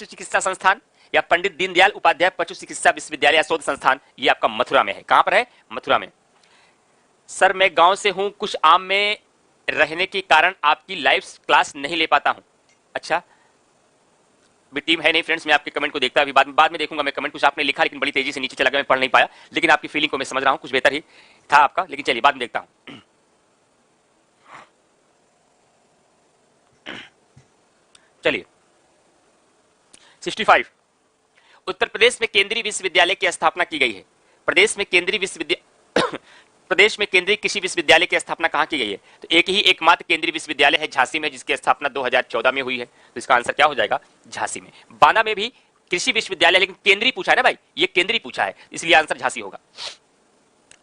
पशु चिकित्सा संस्थान या पंडित दीनदयाल उपाध्याय पशु चिकित्सा विश्वविद्यालय या शोध संस्थान, ये आपका मथुरा में है। कहां पर है? मथुरा में। सर मैं गांव से हूं, कुछ आम में रहने के कारण आपकी लाइव क्लास नहीं ले पाता हूं। अच्छा, भी टीम है नहीं फ्रेंड्स, मैं आपके कमेंट को देखता अभी बाद में देखूंगा मैं कमेंट। कुछ आपने लिखा लेकिन बड़ी तेजी से नीचे चला गया, मैं पढ़ नहीं पाया, लेकिन आपकी फीलिंग को मैं समझ रहा हूं, कुछ बेहतर ही था आपका, लेकिन चलिए बाद में देखता हूं। चलिए 65, उत्तर प्रदेश में केंद्रीय विश्वविद्यालय की स्थापना की गई है। प्रदेश में केंद्रीय कृषि विश्वविद्यालय की स्थापना कहां की गई है? तो एक ही एकमात्र केंद्रीय विश्वविद्यालय है झांसी में, जिसकी स्थापना 2014 में हुई है। तो इसका आंसर क्या हो जाएगा? झांसी में। बांदा में भी कृषि विश्वविद्यालय, लेकिन केंद्रीय पूछा है ना भाई, ये केंद्रीय पूछा है, इसलिए आंसर झांसी होगा।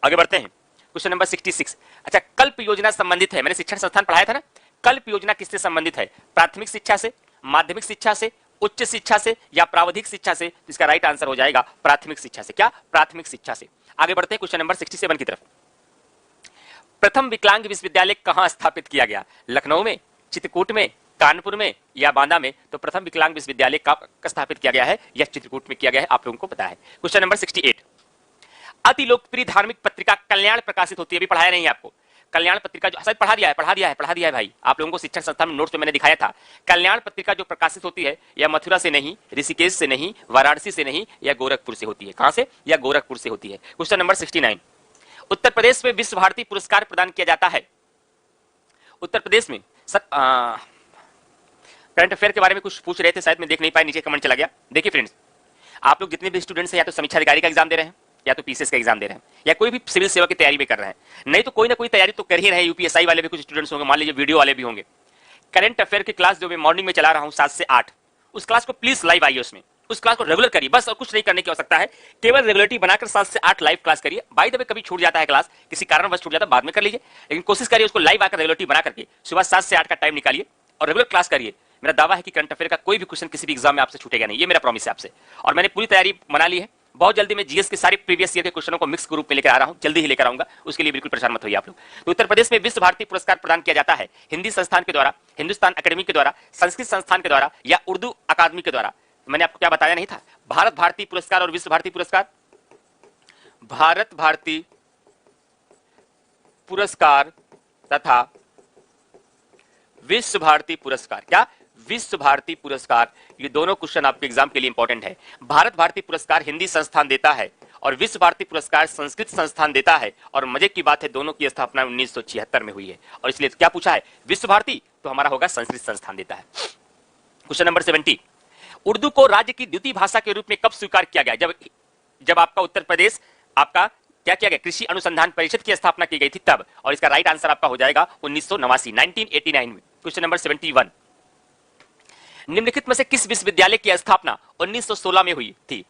आगे बढ़ते हैं, क्वेश्चन नंबर 66। अच्छा, कल्प योजना संबंधित है, मैंने शिक्षण संस्थान पढ़ाया था ना, कल्प योजना किससे संबंधित है? प्राथमिक शिक्षा से, माध्यमिक शिक्षा से, उच्च शिक्षा से या प्रावधिक शिक्षा से? इसका राइट आंसर हो जाएगा प्राथमिक शिक्षा से। क्या? प्राथमिक शिक्षा से। आगे बढ़ते हैं क्वेश्चन नंबर 67 की तरफ। प्रथम विकलांग विश्वविद्यालय कहां स्थापित किया गया? लखनऊ में, चित्रकूट में, कानपुर में या बांदा में? तो प्रथम विकलांग विश्वविद्यालय का स्थापित किया गया है या चित्रकूट में किया गया है, आप लोगों को पता है। क्वेश्चन नंबर 68, अति लोकप्रिय धार्मिक पत्रिका कल्याण प्रकाशित होती है, अभी पढ़ाया नहीं है आपको। कल्याण पत्रिका जो शायद पढ़ा दिया है भाई, आप लोगों को शिक्षण संस्थान में नोट्स में मैंने दिखाया था। कल्याण पत्रिका जो प्रकाशित होती है या मथुरा से नहीं, ऋषिकेश से नहीं, वाराणसी से नहीं या गोरखपुर से होती है? कहां से? या गोरखपुर से होती है। क्वेश्चन नंबर 69, उत्तर प्रदेश में विश्व भारती पुरस्कार प्रदान किया जाता है। उत्तर प्रदेश में करंट अफेयर के बारे में कुछ पूछ रहे थे, शायद मैं देख नहीं पाया, नीचे कमेंट चला गया। देखिए फ्रेंड्स, आप लोग जितने भी स्टूडेंट्स हैं या तो समीक्षा अधिकारी का एग्जाम दे रहे हैं, या तो पीसीएस का एग्जाम दे रहे हैं, या कोई भी सिविल सेवा की तैयारी भी कर रहे हैं, नहीं तो कोई ना कोई तैयारी तो कर ही रहे हैं। यूपीएसआई वाले भी कुछ स्टूडेंट्स होंगे, मान लीजिए वीडियो वाले भी होंगे। करंट अफेयर की क्लास जो मैं मॉर्निंग में चला रहा हूं 7 से 8, उस क्लास को प्लीज लाइव आइए, उसमें उस क्लास को रेगुलर करिए बस, और कुछ नहीं करने की आवश्यकता है। केवल रेगुलरिटी बनाकर 7 से 8 लाइव क्लास करिए। बाय द वे कभी छूट जाता है क्लास, किसी कारणवश छूट जाता है, बाद में कर लीजिए, लेकिन कोशिश करिए उसको लाइव आकर रेगुलरिटी बना करके सुबह 7 से 8 का टाइम निकालिए और रेगुलर क्लास करिए। मेरा दावा है कि करंट अफेयर का कोई भी क्वेश्चन किसी भी एग्जाम में आपसे छूटेगा नहीं, ये मेरा प्रॉमिस है आपसे। और मैंने पूरी तैयारी बना ली है, बहुत जल्दी मैं जीएस के सारे प्रीवियस ईयर के क्वेश्चनों को मिक्स ग्रुप में लेकर आ रहा हूं, जल्दी ही लेकर आऊंगा, उसके लिए बिल्कुल परेशान मत होइए आप लोग। तो उत्तर प्रदेश में विश्व भारती पुरस्कार प्रदान किया जाता है हिंदी संस्थान के द्वारा, हिंदुस्तान अकेडमी के द्वारा, संस्कृत संस्थान के द्वारा या उर्दू अकादमी के द्वारा? मैंने आपको क्या बताया नहीं था? भारत भारती पुरस्कार और विश्व भारती पुरस्कार। भारत भारती पुरस्कार तथा विश्व भारती पुरस्कार। क्या? विश्व भारती पुरस्कार। ये दोनों क्वेश्चन आपके एग्जाम के लिए इंपॉर्टेंट है। भारत भारती पुरस्कार हिंदी संस्थान देता है और विश्व भारती पुरस्कार संस्कृत संस्थान देता है। और मजे की बात है, दोनों की स्थापना 1976 में हुई है, और इसलिए क्या पूछा है? विश्व भारती, तो हमारा होगा संस्कृत संस्थान देता है। क्वेश्चन नंबर 70, उर्दू को राज्य की द्वितीय भाषा के रूप में कब स्वीकार किया गया? जब आपका उत्तर प्रदेश आपका क्या किया गया? कृषि अनुसंधान परिषद की स्थापना की गई थी तब, और इसका राइट आंसर आपका हो जाएगा 1989 में। क्वेश्चन नंबर 71, निम्नलिखित में से किस विश्वविद्यालय की स्थापना 1916 में हुई थी?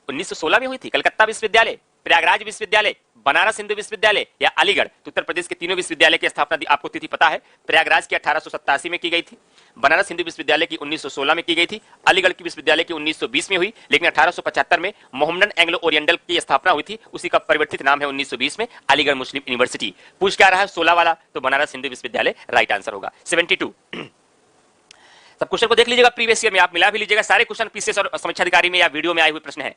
1916 में हुई थी? कलकत्ता विश्वविद्यालय, प्रयागराज विश्वविद्यालय, बनारस हिंदू विश्वविद्यालय या अलीगढ़? तो उत्तर प्रदेश के तीनों विश्वविद्यालय की स्थापना आपको तिथि पता है। प्रयागराज की 1887 में की गई थी, बनारस हिंदू विश्वविद्यालय की 1916 में की गई थी, अलीगढ़ की विश्वविद्यालय की 1920 में हुई, लेकिन 1875 में मोहम्मदन एंग्लो ओरिएंटल की स्थापना हुई थी, उसी का परिवर्तित नाम है 1920 में अलीगढ़ मुस्लिम यूनिवर्सिटी। पूछ क्या रहा है 16 वाला? तो बनारस हिंदू विश्वविद्यालय राइट आंसर होगा। 72, सब क्वेश्चन को देख लीजिएगा, प्रीवियस ईयर में आप मिला भी लीजिएगा, सारे क्वेश्चन पीसीएस और समीक्षा अधिकारी में या वीडियो में आए हुए प्रश्न है।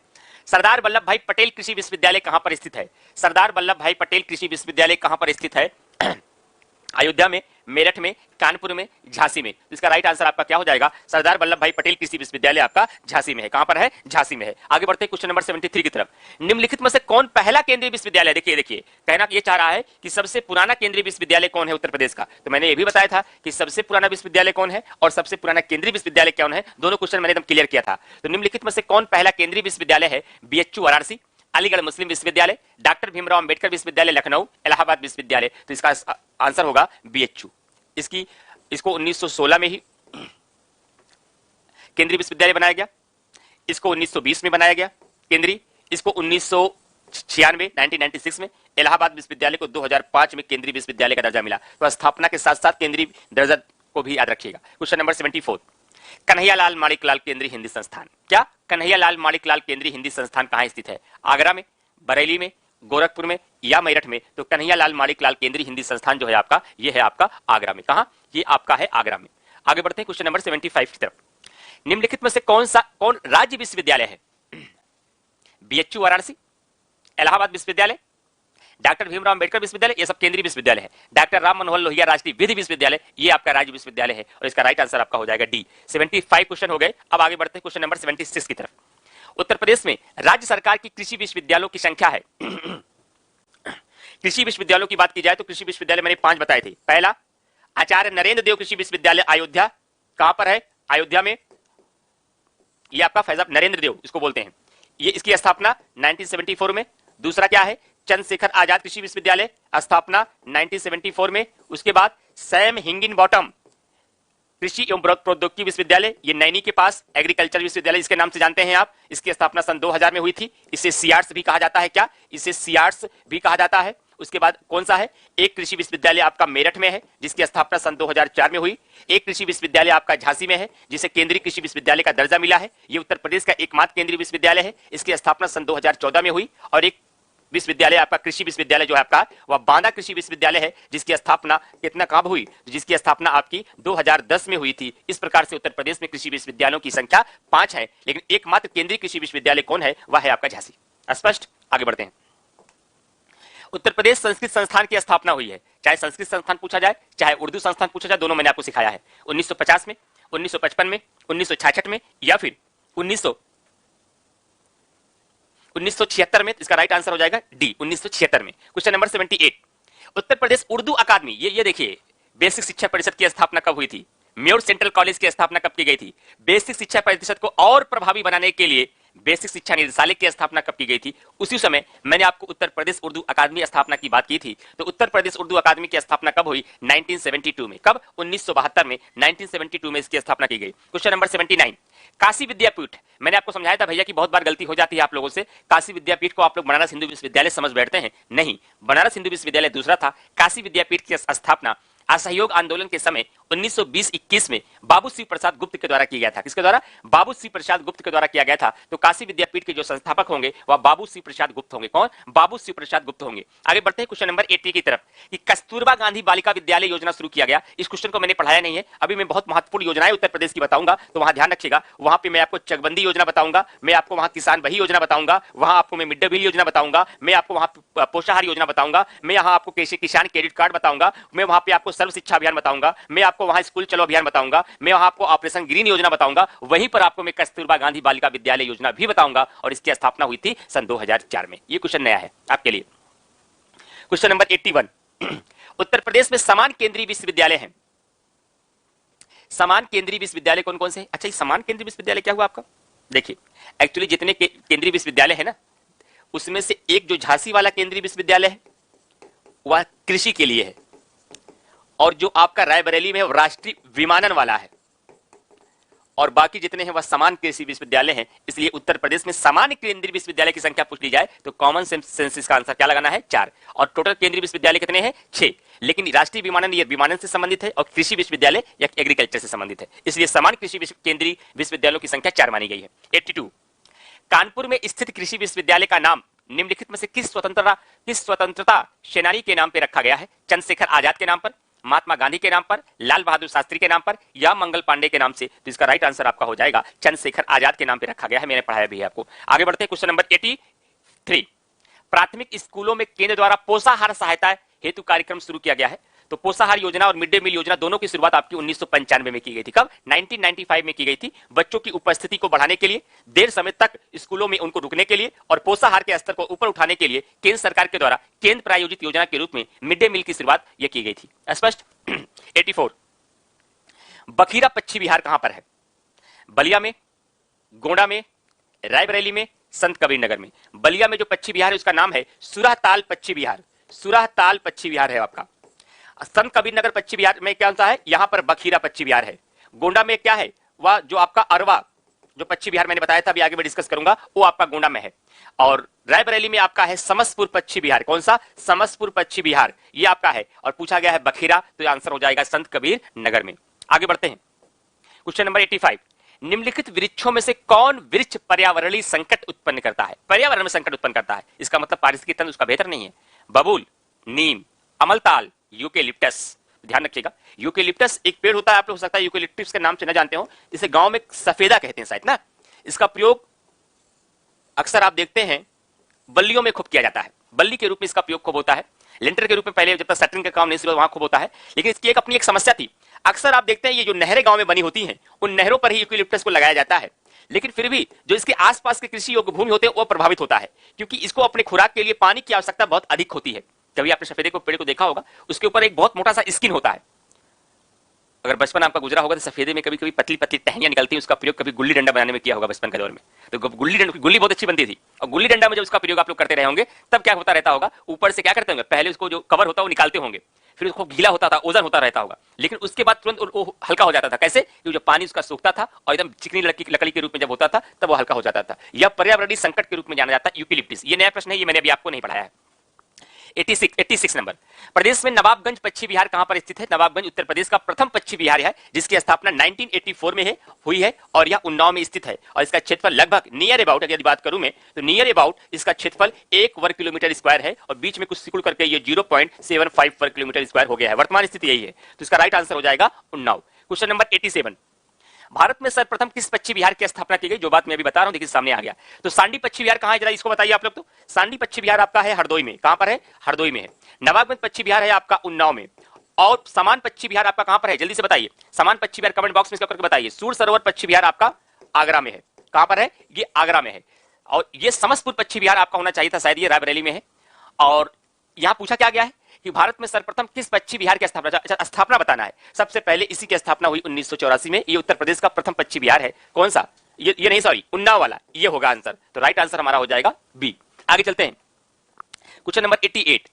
सरदार वल्लभ भाई पटेल कृषि विश्वविद्यालय कहां पर स्थित है? सरदार वल्लभ भाई पटेल कृषि विश्वविद्यालय कहां पर स्थित है? अयोध्या में, मेरठ में, कानपुर में, झांसी में? तो इसका राइट आंसर आपका क्या हो जाएगा? सरदार वल्लभ भाई पटेल कृषि विश्वविद्यालय आपका झांसी में है। कहां पर है? झांसी में है। आगे बढ़ते हैं क्वेश्चन नंबर 73 की तरफ। निम्नलिखित में से कौन पहला केंद्रीय विश्वविद्यालय? देखिए कहना ये चाह रहा है कि सबसे पुराना केंद्रीय विश्वविद्यालय कौन है उत्तर प्रदेश का? तो मैंने ये भी बताया था कि सबसे पुराना विश्वविद्यालय कौन है और सबसे पुराना केंद्रीय विश्वविद्यालय कौन है, दोनों क्वेश्चन मैंने एकदम क्लियर किया था। तो निम्नलिखित में से कौन पहला केंद्रीय विश्वविद्यालय है? बीएचयू वाराणसी, अलीगढ़ मुस्लिम विश्वविद्यालय, डॉक्टर भीमराव अंबेडकर विश्वविद्यालय लखनऊ, इलाहाबाद विश्वविद्यालय? तो इसका आंसर होगा बीएचयू। इसको 1916 में ही केंद्रीय विश्वविद्यालय बनाया गया, इसको 1920 में बनाया गया केंद्रीय, इसको 1996 में, इलाहाबाद विश्वविद्यालय को 2005 में केंद्रीय विश्वविद्यालय का दर्जा मिला। तो स्थापना के साथ साथ केंद्रीय दर्जा को भी याद रखिएगा। क्वेश्चन नंबर 74, कन्हैयालाल माणिकलाल केंद्रीय हिंदी संस्थान। क्या? कन्हैयालाल माणिकलाल केंद्रीय हिंदी संस्थान कहां स्थित है? आगरा में, बरेली में, गोरखपुर में या मेरठ में? तो कन्हैयालाल माणिकलाल केंद्रीय हिंदी संस्थान जो है आपका, ये है आपका आगरा में। कहां? ये आपका है आगरा में। आगे बढ़ते हैं क्वेश्चन नंबर 75 की तरफ। निम्नलिखित में से कौन राज्य विश्वविद्यालय है? बीएचयू वाराणसी, इलाहाबाद विश्वविद्यालय, डॉक्टर भीमराव अंबेडकर विश्वविद्यालय, ये सब केंद्रीय विश्वविद्यालय है। डॉक्टर राम मनोहर लोहिया राष्ट्रीय विधि विश्वविद्यालय, ये आपका राज्य विश्वविद्यालय है और इसका राइट आंसर आपका हो जाएगा डी। 75 क्वेश्चन हो गए। अब आगे बढ़ते हैं क्वेश्चन नंबर 76 की तरफ। उत्तर प्रदेश में राज्य सरकार की कृषि विश्वविद्यालयों की संख्या है कृषि विश्वविद्यालयों की बात की जाए तो कृषि विश्वविद्यालय मैंने 5 बताए थे। पहला आचार्य नरेंद्र देव कृषि विश्वविद्यालय अयोध्या, कहां पर है? अयोध्या में। ये आपका फैजाब नरेंद्र देव इसको बोलते हैं, ये इसकी स्थापना 1974 में। दूसरा क्या है? चंद्रशेखर आजाद कृषि विश्वविद्यालय, स्थापना 1974 में। उसके बाद सैम हिंगिनबॉटम कृषि एवं प्रौद्योगिकी विश्वविद्यालय, ये नैनी के पास एग्रीकल्चर विश्वविद्यालय इसके नाम से जानते हैं आप। इसकी स्थापना सन 2000 में हुई थी। इसे सीआर्ट्स भी कहा जाता है। क्या इसे सीआर्ट्स भी कहा जाता है? उसके बाद कौन सा है? एक कृषि विश्वविद्यालय आपका मेरठ में है जिसकी स्थापना सन 2004 में हुई। एक कृषि विश्वविद्यालय आपका झांसी में है जिसे केंद्रीय कृषि विश्वविद्यालय का दर्जा मिला है। ये उत्तर प्रदेश का एकमात्र केंद्रीय विश्वविद्यालय है। इसकी स्थापना सन 2014 में हुई। और एक विश्वविद्यालय आपका कृषि विश्वविद्यालय जो है आपका वह बांदा कृषि विश्वविद्यालय है जिसकी स्थापना कितना कब हुई? जिसकी स्थापना आपकी 2010 में हुई थी। इस प्रकार से उत्तर प्रदेश में कृषि विश्वविद्यालयों की संख्या 5 है, लेकिन एकमात्र केंद्रीय कृषि विश्वविद्यालय कौन है? वह है आपका झांसी। स्पष्ट? आगे बढ़ते हैं। उत्तर प्रदेश संस्कृत संस्थान की स्थापना हुई है। चाहे संस्कृत संस्थान पूछा जाए चाहे उर्दू संस्थान पूछा जाए, दोनों मैंने आपको सिखाया है। 1950 में, 1955 में, 1966 में या फिर 1976 में। इसका राइट आंसर हो जाएगा डी, 1976 में। Question number 78। उत्तर प्रदेश उर्दू अकादमी, ये देखिए बेसिक शिक्षा परिषद की स्थापना कब हुई थी? म्योर सेंट्रल कॉलेज की स्थापना कब की गई थी? बेसिक शिक्षा परिषद को और प्रभावी बनाने के लिए बेसिक शिक्षा निदेशालय की स्थापना कब की गई थी? उसी समय मैंने आपको उत्तर प्रदेश उर्दू अकादमी स्थापना की बात की थी। तो उत्तर प्रदेश उर्दू अकादमी की स्थापना कब हुई? 1972 में। कब? 1972 में, 1972 में इसकी स्थापना की गई। Question number 79। काशी विद्यापीठ, मैंने आपको समझाया था भैया कि बहुत बार गलती हो जाती है आप लोगों से। काशी विद्यापीठ को आप लोग बनारस हिंदू विश्वविद्यालय समझ बैठते हैं। नहीं, बनारस हिंदू विश्वविद्यालय दूसरा था। काशी विद्यापीठ की स्थापना असहयोग आंदोलन के समय 1920-21 में बाबू श्री प्रसाद गुप्त के द्वारा किया गया था। किसके द्वारा? बाबू श्री प्रसाद गुप्त के द्वारा किया गया था। तो काशी विद्यापीठ के जो संस्थापक होंगे वह बाबू श्री प्रसाद गुप्त होंगे। कौन? बाबू श्री प्रसाद गुप्त होंगे। आगे बढ़ते हैं क्वेश्चन नंबर 80 की तरफ कि कस्तूरबा गांधी बालिका विद्यालय योजना शुरू किया गया। इस क्वेश्चन को मैंने पढ़ाया नहीं है। अभी मैं बहुत महत्वपूर्ण योजनाएं उत्तर प्रदेश की बताऊंगा, तो वहां ध्यान रखिएगा। वहां पे मैं आपको चकबंदी योजना बताऊंगा, मैं आपको वहां किसान वही योजना बताऊंगा, वहां आपको मैं मिड डे मील योजना बताऊंगा, मैं आपको वहां पोषाहार योजना बताऊंगा, मैं यहाँ आपको किसान क्रेडिट कार्ड बताऊंगा, मैं वहां पे आपको सर्व शिक्षा अभियान बताऊंगा, मैं आपको वहां स्कूल चलो अभियान बताऊंगा, मैं वहां आपको ऑपरेशन ग्रीन योजना बताऊंगा, वहीं पर आपको मैं कस्तूरबा गांधी बालिका विद्यालय योजना भी बताऊंगा। और इसकी स्थापना हुई थी सन 2004 में। ये क्वेश्चन नया है आपके लिए। Question number 81। उत्तर प्रदेश में समान केंद्रीय विश्वविद्यालय हैं। समान केंद्रीय विश्वविद्यालय कौन कौन से? अच्छा, ये समान केंद्रीय विश्वविद्यालय क्या हुआ आपका? देखिए, एक्चुअली जितने केंद्रीय विश्वविद्यालय है ना, उसमें से एक जो झांसी वाला केंद्रीय विश्वविद्यालय है वह कृषि के लिए है, और जो आपका रायबरेली में राष्ट्रीय विमानन वाला है, और बाकी जितने हैं वह समान कृषि विश्वविद्यालय हैं। इसलिए उत्तर प्रदेश में समान केंद्रीय विश्वविद्यालय की संख्या पूछ ली जाए तो कॉमन सेंस इसका आंसर क्या लगाना है? 4। और टोटल केंद्रीय विश्वविद्यालय कितने हैं? 6। लेकिन राष्ट्रीय विमानन ये विमानन से संबंधित है और कृषि विश्वविद्यालय या एग्रीकल्चर से संबंधित है। इसलिए समान कृषि केंद्रीय विश्वविद्यालयों की संख्या 4 मानी गई है। 82। कानपुर में स्थित कृषि विश्वविद्यालय का नाम निम्नलिखित में से किस स्वतंत्रता सेनानी के नाम पर रखा गया है? चंद्रशेखर आजाद के नाम पर, महात्मा गांधी के नाम पर, लाल बहादुर शास्त्री के नाम पर, या मंगल पांडे के नाम से? तो इसका राइट आंसर आपका हो जाएगा चंद्रशेखर आजाद के नाम पे रखा गया है। मैंने पढ़ाया भी है आपको। आगे बढ़ते हैं क्वेश्चन नंबर 83। प्राथमिक स्कूलों में केंद्र द्वारा पोषाहार सहायता हेतु कार्यक्रम शुरू किया गया है। तो पोषाहार योजना और मिड डे मील योजना दोनों की शुरुआत आपकी 1995 में की गई थी। कब? 1995 में की गई थी। बच्चों की उपस्थिति को बढ़ाने के लिए, देर समय तक स्कूलों में उनको रुकने के लिए और पोषाहार के स्तर को ऊपर उठाने के लिए केंद्र सरकार के द्वारा केंद्र प्रायोजित योजना के रूप में मिड डे मील की शुरुआत यह की गई थी। स्पष्ट? 84। बखीरा पश्चिम बिहार कहां पर है? बलिया में, गोंडा में, रायबरेली में, संत कबीर नगर में। बलिया में जो पश्चिम बिहार है उसका नाम है सुरहताल पश्चिम बिहार। सुरहताल पश्चिम बिहार है आपका। संत कबीर नगर पश्चिम बिहार में क्या होता है? यहां पर बखीरा पश्चिम बिहार है। गोंडा में क्या है? वह जो आपका अरवा जो पश्चिम बिहार मैंने बताया था, अभी आगे मैं डिस्कस करूंगा, वो आपका गोंडा में है। और रायबरेली में आपका है समस्तपुर पश्चिम बिहार। कौन सा? समस्तपुर पश्चिम बिहार, ये आपका है। और पूछा गया है बखीरा, तो आंसर हो जाएगा संत कबीर नगर में। आगे बढ़ते हैं क्वेश्चन नंबर 85। निम्नलिखित वृक्षों में से कौन वृक्ष पर्यावरणीय संकट उत्पन्न करता है? पर्यावरण में संकट उत्पन्न करता है, इसका मतलब पारिस्थितिकी तंत्र उसका बेहतर नहीं है। बबूल, नीम, अमलताल, यूकेलिप्टस। ध्यान रखिएगा। यूकेलिप्टस एक पेड़ होता है, आप लोग हो सकता है यूकेलिप्टस के नाम से न जानते हो, इसे गांव में सफेदा कहते हैं शायद ना। इसका प्रयोग अक्सर आप देखते हैं बल्लियों में खूब किया जाता है, बल्ली के रूप में इसका प्रयोग खूब होता है। लेंटर के रूप में पहले जब तक सटरिंग का काम नहीं शुरू वहां खूब होता है, लेकिन इसकी एक अपनी एक समस्या थी। अक्सर आप देखते हैं ये जो नहरें गांव में बनी होती हैं, उन नहरों पर ही यूकेलिप्टस को लगाया जाता है, लेकिन फिर भी जो इसके आसपास के कृषि योग्य भूमि होते हैं वो प्रभावित होता है, क्योंकि इसको अपने खुराक के लिए पानी की आवश्यकता बहुत अधिक होती है। कभी आपने सफेदे को पेड़ को देखा होगा, उसके ऊपर एक बहुत मोटा सा स्किन होता है। अगर बचपन आपका गुजरा होगा तो सफेदे में कभी कभी पतली पतली टहनियां निकलती हैं, उसका प्रयोग कभी गुल्ली डंडा बनाने में किया होगा बचपन के दौर में। तो गुल्ली बहुत अच्छी बनती थी, और गुल्ली डंडा में जब उसका प्रयोग आप लोग करते रहे होंगे तब क्या होता रहता होगा, ऊपर से क्या करते होंगे, पहले उसको जो कवर होता है वो निकालते होंगे, फिर उसको गीला होता था, ओजन होता रहता होगा, लेकिन उसके बाद तुरंत वो हल्का हो जाता था। कैसे? क्योंकि जो पानी उसका सूखता था और एकदम चिकनी लकड़ी के रूप में जब होता था तब वो हल्का हो जाता था। यह पर्यावरणीय संकट के रूप में जाना जाता है यूकेलिप्टस। ये नया प्रश्न है, ये मैंने अभी आपको नहीं पढ़ाया है। 86 नंबर, प्रदेश में नवाबगंज पश्चिमी बिहार कहां पर स्थित है? नवाबगंज उत्तर प्रदेश का प्रथम पश्चिमी बिहार है, जिसकी स्थापना 1984 में हुई है और यह उन्नाव में स्थित है। और इसका क्षेत्रफल लगभग नियर अबाउट, यदि बात करूं मैं तो नियर अबाउट इसका क्षेत्रफल 1 वर्ग किलोमीटर स्क्वायर है, और बीच में कुछ सिकुड़ करके ये 0.75 वर्ग किलोमीटर स्क्वायर हो गया है। वर्तमान स्थिति यही है, तो इसका राइट आंसर हो जाएगा उन्नाव। क्वेश्चन नंबर 87, भारत में सर्वप्रथम किस पश्चिमी बिहार की स्थापना की गई? जो बात मैं अभी बता रहा हूं देखिए सामने आ गया। तो सांडी पश्चिमी बिहार कहां है, जरा इसको बताइए आप लोग। तो सांडी पश्चिमी बिहार आपका है हरदोई में। कहां पर है? हरदोई में है। नवाबगंज पश्चिमी बिहार है आपका उन्नाव में। और समान पश्चिमी बिहार आपका कहां पर है, जल्दी से बताइए। समान पश्चिमी बिहार कमेंट बॉक्स में इसका करके बताइए। सूर सरोवर पश्चिमी बिहार आपका आगरा में है। कहां पर है? ये आगरा में है। और ये समस्तपुर पश्चिमी बिहार आपका होना चाहिए था, शायद ये रायबरेली में है। और यहां पूछा क्या गया है कि भारत में सर्वप्रथम किस पश्चिमी बिहार की स्थापना, अच्छा स्थापना बताना है। सबसे पहले इसी की स्थापना हुई 1984 में। ये उत्तर प्रदेश का प्रथम पश्चिमी बिहार है। कौन सा? ये नहीं, सॉरी, उन्नाव वाला, ये होगा आंसर। तो राइट आंसर हमारा हो जाएगा बी। आगे चलते हैं। क्वेश्चन नंबर 88,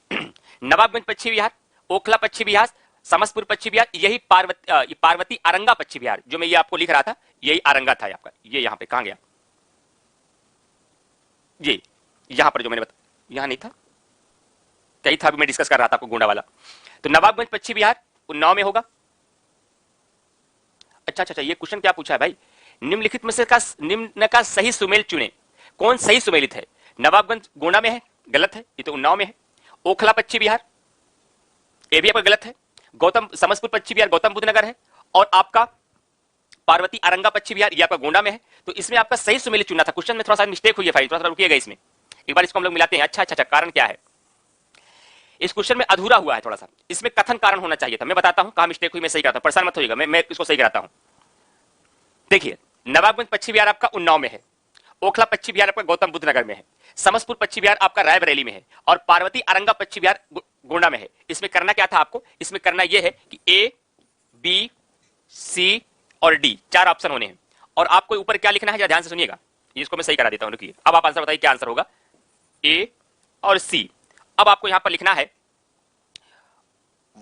नवाबगंज पश्चिमी बिहार, ओखला पश्चिमी बिहार, समस्तपुर पश्चिमी बिहार, यही पार्वती आरंगा पश्चिमी बिहार, जो मैं ये आपको लिख रहा था, यही आरंगा था आपका। ये यहां पे कहां गया? ये यहां पर जो मैंने बताया, यहां नहीं था, कहीं था, भी मैं डिस्कस कर रहा था आपको गोंडा वाला। तो नवाबगंज पश्चिमी बिहार उन्नाव में होगा। अच्छा, ये क्वेश्चन क्या पूछा है भाई? निम्नलिखित में से निम्न का सही सुमेल चुने। कौन सही सुमेलित है? नवाबगंज गोंडा में है, गलत है, ये तो उन्नाव में है। ओखला पश्चिमी बिहार, ये भी आपका गलत है। समस्तपुर पश्चिमी बिहार गौतम बुद्ध नगर है। और आपका पार्वती आरंगा पश्चिमी बिहार, ये आपका गोंडा में है। तो इसमें आपका सही सुमेलित चुनना था। क्वेश्चन में थोड़ा सा मिस्टेक हुई है भाई, थोड़ा सा रुकिएगा इसमें, एक बार इसको हम लोग मिलाते हैं। अच्छा, कारण क्या है? इस क्वेश्चन में अधूरा हुआ है थोड़ा सा, इसमें कथन कारण होना चाहिए था। मैं बताता हूं कहां मिस्टेक हुई, मैं सही कराता हूं, परेशान मत होइएगा, मैं इसको सही कराता हूं। देखिए, नवाबगंज पश्चिमी बिहार आपका उन्नाव में है, ओखला पश्चिमी बिहार आपका गौतम बुद्ध नगर में है, समस्तपुर पश्चिमी बिहार आपका रायबरेली में है, और पार्वती आरंगा पश्चिमी बिहार गोंडा में है। इसमें करना क्या था आपको? इसमें करना यह है कि ए, बी, सी और डी 4 ऑप्शन होने हैं, और आपको ऊपर क्या लिखना है, जरा ध्यान से सुनिएगा। इसको मैं सही करा देता हूं, रुकिए। अब आप आंसर बताइए क्या आंसर होगा, ए और सी। अब आपको यहां पर लिखना है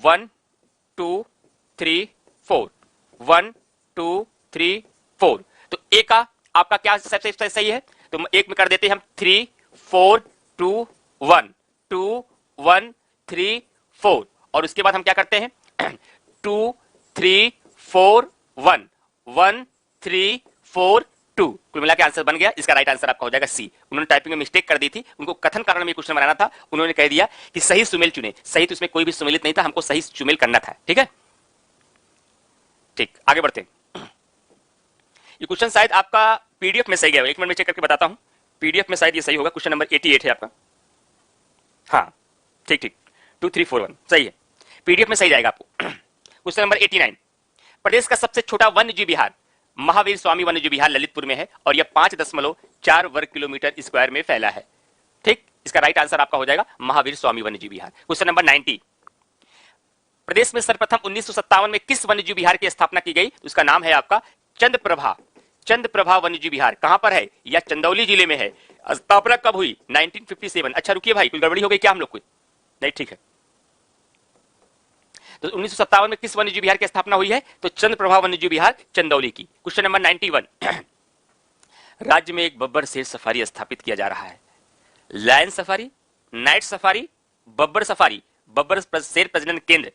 1 2 3 4, 1 2 3 4। तो ए का आपका क्या सबसे सही है? तो एक में कर देते हैं हम 3 4 2 1, 2 1 3 4, और उसके बाद हम क्या करते हैं 2 3 4 1, 1 3 4 2। कुल मिला के आंसर बन गया। इसका राइट आंसर आपका हो जाएगा सी। उन्होंने टाइपिंग में मिस्टेक कर दी थी, उनको कथन कारण में क्वेश्चन बनाना था, उन्होंने कह दिया कि सही सुमेल चुने। सही तो इसमें कोई भी सुमेलित नहीं था, हमको सही सुमेल करना था। ठीक है, ठीक, आगे बढ़ते हैं। ये क्वेश्चन शायद आपका पीडीएफ में सही गया, एक मिनट में चेक करके बताता हूं। पीडीएफ में शायद ये सही होगा। क्वेश्चन नंबर 88 है आपका। हाँ, ठीक 2 3 4 1 सही है, पीडीएफ में सही जाएगा आपको। क्वेश्चन नंबर 89, प्रदेश का सबसे छोटा वन्यजीव विहार महावीर स्वामी वन्यजीव विहार ललितपुर में है, और यह 5.4 वर्ग किलोमीटर स्क्वायर में फैला है। ठीक, इसका राइट आंसर आपका हो जाएगा महावीर स्वामी वन्यजीव विहार। क्वेश्चन नंबर 90, प्रदेश में सर्वप्रथम 1957 में किस वन्यजीव विहार की स्थापना की गई? उसका नाम है आपका चंद्रप्रभा वन्यजीव विहार। कहां पर है? यह चंदौली जिले में है। स्थापना कब हुई? 1957। अच्छा रुकिए भाई, कोई गड़बड़ी हो गई क्या हम लोग को? नहीं, ठीक है। तो 1957 में किस वन्यजीव विहार की स्थापना हुई है? तो चंद्रप्रभा वन्यजीव विहार चंदौली की। क्वेश्चन नंबर 91, राज्य में एक बब्बर शेर सफारी स्थापित किया जा रहा है। लायन सफारी, नाइट सफारी, बब्बर सफारी, बब्बर शेर प्रजनन केंद्र।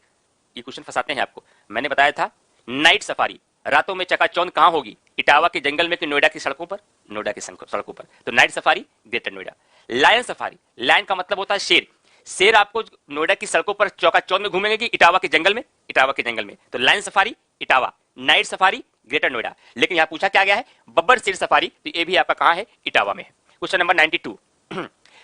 ये क्वेश्चन फंसाते हैं आपको। मैंने बताया था नाइट सफारी रातों में चकाचौंध कहां होगी? इटावा के जंगल में कि नोएडा की सड़कों पर? नोएडा की सड़कों पर। तो night safari greater Noida. Lion safari, lion का मतलब होता है शेर। शेर आपको नोएडा की सड़कों पर चौकाचौंध में घूमेंगे कि इटावा के जंगल में? इटावा के जंगल में। तो lion safari Etawah, night safari greater Noida. लेकिन यहां पूछा क्या गया है, बब्बर शेर सफारी, तो ये भी आपका कहां है, इटावा में है। क्वेश्चन नंबर 92,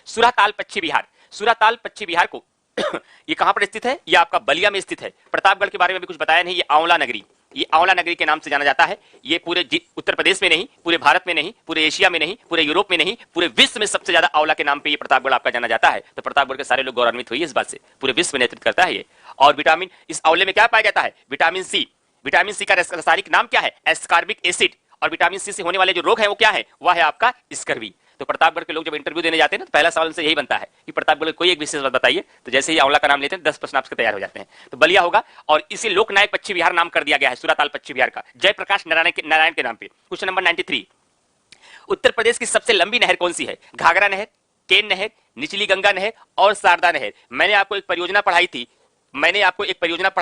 सुराताल पश्चिम बिहार। सुराताल पश्चिम बिहार को ये कहां पर स्थित है, ये आपका बलिया में स्थित है। प्रतापगढ़ के बारे में भी कुछ बताया नहीं, ये आंवला नगरी, ये आंवला नगरी के नाम से जाना जाता है। ये पूरे उत्तर प्रदेश में नहीं, पूरे भारत में नहीं, पूरे एशिया में नहीं, पूरे यूरोप में नहीं, पूरे विश्व में सबसे ज्यादा आंवला के नाम पे ये प्रतापगढ़ आपका जाना जाता है। तो प्रतापगढ़ के सारे लोग गौरवान्वित हुए इस बात से, पूरे विश्व में नेतृत्व करता है ये। और विटामिन, इस आंवले में क्या पाया जाता है, विटामिन सी। विटामिन सी का रासायनिक नाम क्या है, एस्कॉर्बिक एसिड। और विटामिन सी से होने वाले जो रोग है वो क्या है, वह है आपका स्कर्वी। तो प्रतापगढ़ के लोग जब इंटरव्यू देने जाते हैं ना, तो पहला सवाल उनसे यही बनता है कि प्रतापगढ़ कोई एक विशेष बात बताइए। तो जैसे ही आंवला का नाम लेते हैं 10 प्रश्न आपके तैयार हो जाते हैं। तो बलिया होगा, और इसे लोकनायक पश्चिम बिहार नाम कर दिया गया है, सुराताल पश्चिम बिहार का, जयप्रकाश नारायण के नाम पे। क्वेश्चन नंबर 93, उत्तर प्रदेश की सबसे लंबी नहर कौन सी है, घाघरा नहर, केन नहर, निचली गंगा नहर और शारदा नहर। मैंने आपको एक परियोजना पढ़ाई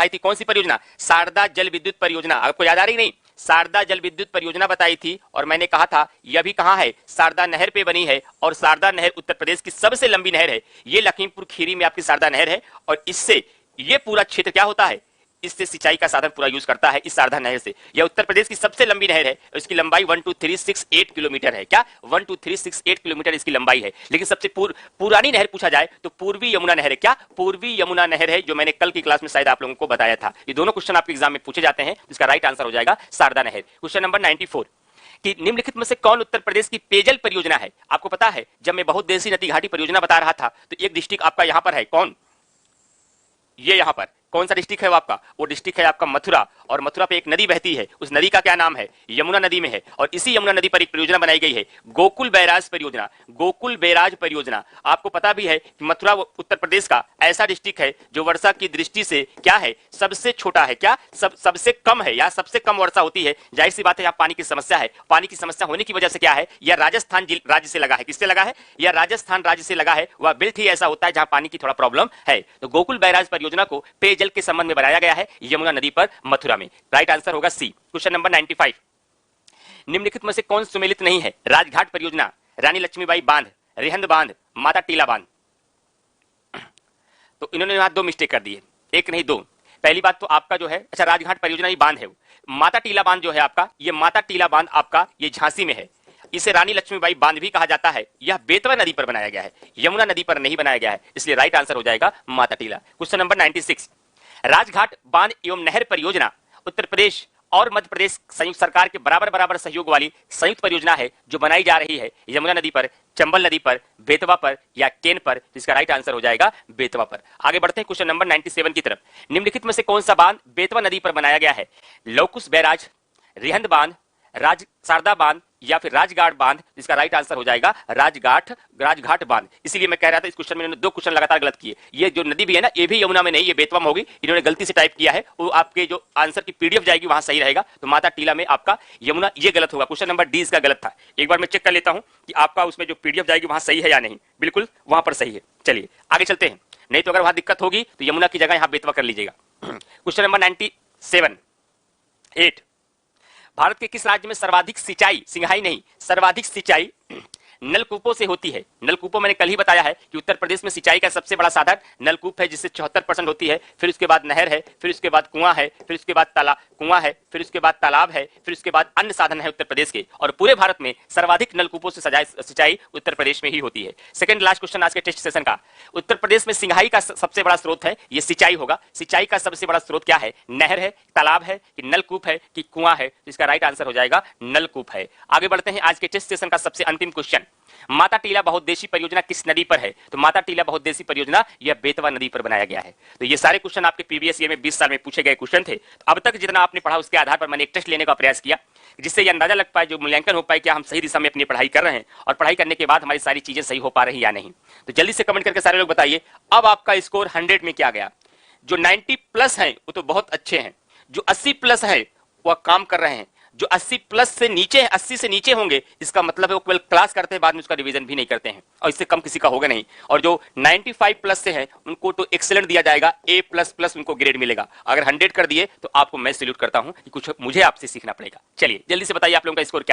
थी, कौन सी परियोजना, शारदा जल विद्युत परियोजना। आपको याद आ रही नहीं, शारदा जल विद्युत परियोजना बताई थी, और मैंने कहा था यह भी कहां है, शारदा नहर पे बनी है। और शारदा नहर उत्तर प्रदेश की सबसे लंबी नहर है। ये लखीमपुर खीरी में आपकी शारदा नहर है, और इससे ये पूरा क्षेत्र क्या होता है, इससे सिंचाई का साधन पूरा यूज करता है, इस शारदा नहर से। यह उत्तर प्रदेश की सबसे लंबी नहर है, इसकी लंबाई 12368 किलोमीटर है। क्या 12368 किलोमीटर इसकी लंबाई है। लेकिन सबसे पुरानी नहर पूछा जाए तो पूर्वी यमुना नहर है। क्या पूर्वी यमुना नहर है, जो मैंने कल की क्लास में शायद आप लोगों को बताया था। ये दोनों क्वेश्चन आपके एग्जाम में पूछे जाते हैं, इसका राइट आंसर हो जाएगा शारदा नहर। क्वेश्चन नंबर 94, कि निम्नलिखित में से कौन उत्तर प्रदेश की पेयजल परियोजना है। आपको पता है, जब मैं बहुउद्देशीय नदी घाटी परियोजना बता रहा था, तो एक डिस्ट्रिक्ट आपका यहां पर है, कौन, ये यहां पर कौन सा डिस्ट्रिक्ट है वो आपका, वो डिस्ट्रिक्ट है आपका मथुरा। और मथुरा पे एक नदी बहती है, उस नदी का क्या नाम है, यमुना नदी में है। और इसी यमुना नदी पर एक परियोजना बनाई गई है, गोकुल बैराज परियोजना। गोकुल बैराज परियोजना, आपको पता भी है कि मथुरा उत्तर प्रदेश का ऐसा डिस्ट्रिक्ट है जो वर्षा की दृष्टि से क्या है, सबसे छोटा है। क्या सबसे कम है, या सबसे कम वर्षा होती है। जाहिर सी बात है, यहाँ पानी की समस्या है। पानी की समस्या होने की वजह से क्या है, यह राजस्थान राज्य से लगा है। किससे लगा है, यह राजस्थान राज्य से लगा है। वह बेल्ट ही ऐसा होता है जहां पानी की थोड़ा प्रॉब्लम है। तो गोकुल बैराज परियोजना को पेयजल के संबंध में बनाया गया है यमुना नदी पर, मथुरा में। राइट आंसर होगा सी। क्वेश्चन नंबर 95, निम्नलिखित में से कौन सुमेलित नहीं है, राजघाट परियोजना, रानी लक्ष्मीबाई बांध, रिहंद बांध, माता टीला बांध। तो इन्होंने यहां दो मिस्टेक कर दी है, एक नहीं दो। पहली बात तो आपका जो है, अच्छा राजघाट परियोजना ही बांध है। माता टीला बांध जो है आपका, ये माता टीला बांध आपका ये झांसी में है। इसे रानी लक्ष्मीबाई बांध भी कहा जाता है। यह बेतवा नदी पर बनाया गया है, यमुना नदी पर नहीं बनाया गया है, इसलिए राइट आंसर हो जाएगा माता टीला। क्वेश्चन नंबर 96, राजघाट बांध एवं नहर परियोजना उत्तर प्रदेश और मध्य प्रदेश संयुक्त सरकार के बराबर बराबर सहयोग वाली संयुक्त परियोजना है, जो बनाई जा रही है यमुना नदी पर, चंबल नदी पर, बेतवा पर या केन पर। जिसका राइट आंसर हो जाएगा बेतवा पर। आगे बढ़ते हैं क्वेश्चन नंबर 97 की तरफ। निम्नलिखित में से कौन सा बांध बेतवा नदी पर बनाया गया है, लौकुश बैराज, रिहंद बांध, शारदा बांध या फिर राजघाट बांध। जिसका राइट आंसर हो जाएगा राजघाट बांध। इसीलिए मैं कह रहा था इस क्वेश्चन में इन्होंने दो क्वेश्चन लगातार गलत किए। ये जो नदी भी है ना, ये भी यमुना में नहीं, ये बेतवा में होगी, इन्होंने गलती से टाइप किया है। वो आपके जो आंसर की पीडीएफ जाएगी वहां सही रहेगा। तो माता टीला में आपका यमुना, ये गलत होगा। क्वेश्चन नंबर डी इसका गलत था। एक बार मैं चेक कर लेता हूं कि आपका उसमें जो पीडीएफ जाएगी वहां सही है या नहीं। बिल्कुल वहां पर सही है। चलिए आगे चलते हैं, नहीं तो अगर वहां दिक्कत होगी तो यमुना की जगह यहां बेतवा कर लीजिएगा। क्वेश्चन नंबर 97 भारत के किस राज्य में सर्वाधिक सिंचाई, सिंचाई नहीं, सर्वाधिक सिंचाई नलकूपों से होती है। नलकूपों मैंने कल ही बताया है कि उत्तर प्रदेश में सिंचाई का सबसे बड़ा साधन नलकूप है, जिससे 74% होती है। फिर उसके बाद नहर है, फिर उसके बाद कुआं है, फिर उसके बाद कुआं है, फिर उसके बाद तालाब है, फिर उसके बाद अन्य साधन है उत्तर प्रदेश के। और पूरे भारत में सर्वाधिक नलकूपों से सिंचाई उत्तर प्रदेश में ही होती है। सेकंड लास्ट क्वेश्चन आज के टेस्ट सेशन का, उत्तर प्रदेश में सिंचाई का सबसे बड़ा स्रोत है, ये सिंचाई होगा। सिंचाई का सबसे बड़ा स्रोत क्या है, नहर है, तालाब है कि नलकूप है कि कुआं है। तो इसका राइट आंसर हो जाएगा नलकूप है। आगे बढ़ते हैं आज के टेस्ट सेशन का सबसे अंतिम क्वेश्चन, माता टीला बहुउद्देशीय परियोजना किस नदी पर है। तो माता टीला बहुउद्देशीय परियोजना यह बेतवा नदी पर बनाया गया है। तो ये सारे क्वेश्चन आपके पीवीएस में 20 साल में पूछे गए क्वेश्चन थे। तो अब तक जितना आपने पढ़ा उसके आधार पर मैंने एक टेस्ट लेने का प्रयास किया, जिससे यह अंदाजा लग पाए, जो मूल्यांकन हो पाए कि हम सही दिशा में अपनी पढ़ाई कर रहे हैं और पढ़ाई करने के बाद हमारी सारी चीजें सही हो पा रही या नहीं। तो जल्दी से कमेंट करके सारे लोग बताइए, अब आपका स्कोर 100 में क्या गया। जो 90 प्लस है वो तो बहुत अच्छे हैं, जो 80 प्लस है वह काम कर रहे हैं, जो 80 प्लस से नीचे, 80 से नीचे होंगे, इसका मतलब है वो केवल क्लास करते हैं, बाद में उसका रिवीजन भी नहीं करते हैं, और इससे कम किसी का होगा नहीं। और जो 95 प्लस से हैं उनको तो एक्सीलेंट दिया जाएगा, A++ उनको ग्रेड मिलेगा। अगर 100 कर दिए तो आपको मैं सैल्यूट करता हूं कि कुछ मुझे आपसे सीखना पड़ेगा। चलिए जल्दी से बताइए आप लोगों का स्कोर क्या